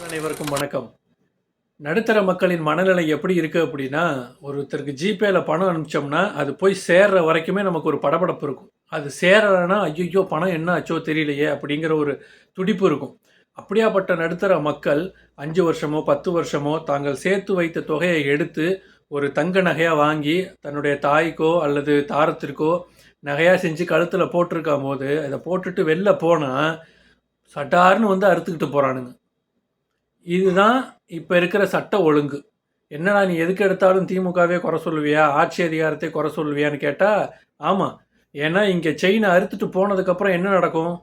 அனைவருக்கும் வணக்கம். நடுத்தர மக்களின் மனநிலை எப்படி இருக்கு அப்படின்னா, ஒருத்தருக்கு ஜிபேல பணம் அனுப்பிச்சோம்னா, அது போய் சேர்ற வரைக்குமே நமக்கு ஒரு படபடப்பு இருக்கும். அது சேரலன்னா, "ஐய்யய்யோ! பணம் என்ன ஆச்சோ தெரியலையே!" அப்படிங்கிற ஒரு துடிப்பு இருக்கும். அப்படியாப்பட்ட நடுத்தர மக்கள் 5 வருஷமோ, 10 வருஷமோ தாங்கள் சேர்த்து வைத்த தொகையை எடுத்து, ஒரு தங்க நகையா வாங்கி, தன்னுடைய தாய்க்கோ அல்லது தாரத்திற்கோ நகையா செஞ்சு கழுத்தில போட்டிருக்கும்போது, இத போட்டுட்டு வெளில போனா, சடார்ன்னு வந்து அறுத்துக்கிட்டு போறானுங்க. இதுதான் இப்ப இருக்கிற சட்ட ஒழுங்கு. என்னடா நீ எதுக்கு எடுத்தாலும் திமுகவே குறை சொல்லுவியா? ஆட்சி அதிகாரத்தை குறை சொல்லுவியான்னு கேட்டா, ஆமா. ஏன்னா இங்க செயின அறுத்துட்டு போனதுக்கப்புறம் என்ன நடக்கும்?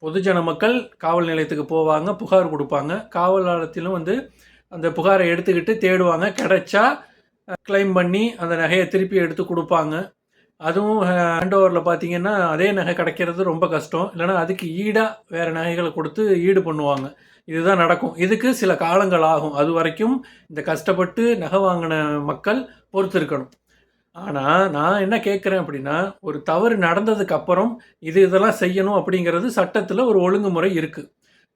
பொதுஜன மக்கள் காவல் நிலையத்துக்கு போவாங்க, புகார் குடுப்பாங்க. காவலாளத்திலும் வந்து அந்த புகார எடுத்துக்கிட்டு தேடுவாங்க. கிடைச்சா கிளைம் பண்ணி அந்த நகைய திருப்பி எடுத்து குடுப்பாங்க. அதுவும் ஹேண்ட் ஓவர்ல பார்த்தீங்கன்னா, அதே நகை கிடைக்கிறது ரொம்ப கஷ்டம். இல்லன்னா அதுக்கு ஈடா வேற நகைகள குடுத்து ஈடு பண்ணுவாங்க. இதுதான் நடக்கும். இதுக்கு சில காலங்கள் ஆகும். அதுவரைக்கும் இந்த கஷ்டப்பட்டு நகை வாங்குன மக்கள் பொறுத்திருக்கணும். ஆனா, நான் என்ன கேட்கிறேன் அப்படின்னா, ஒரு தவறு நடந்ததுக்கு அப்புறம் இதெல்லாம் செய்யணும் அப்படிங்கிறது சட்டத்தில ஒரு ஒழுங்குமுறை இருக்கு.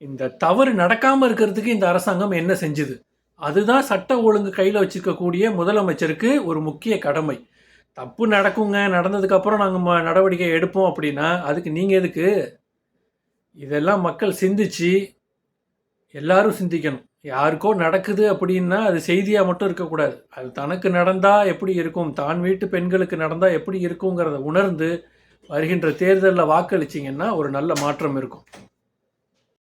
இந்த தவறு நடக்காம இருக்கிறதுக்கு இந்த அரசாங்கம் என்ன செஞ்சுது? அதுதான் சட்ட ஒழுங்கு கையில வச்சுக்கக்கூடிய முதலமைச்சருக்கு ஒரு முக்கிய கடமை. தப்பு நடக்குங்க. நடந்ததுக்கு அப்புறம் நாங்க நடவடிக்கை எடுப்போம் அப்படின்னா, அதுக்கு நீங்க எதுக்கு? இதெல்லாம் மக்கள் சிந்திச்சு எல்லாரும் சிந்திக்கணும். யாருக்கோ நடக்குது அப்படின்னா, அது செய்தியா மட்டும் இருக்கக்கூடாது. அது தனக்கு நடந்தா எப்படி இருக்கும்? தான் வீட்டு பெண்களுக்கு நடந்தா எப்படி இருக்குங்கிறத உணர்ந்து, வருகின்ற தேர்தல்ல வாக்களிச்சீங்கன்னா, ஒரு நல்ல மாற்றம் இருக்கும்.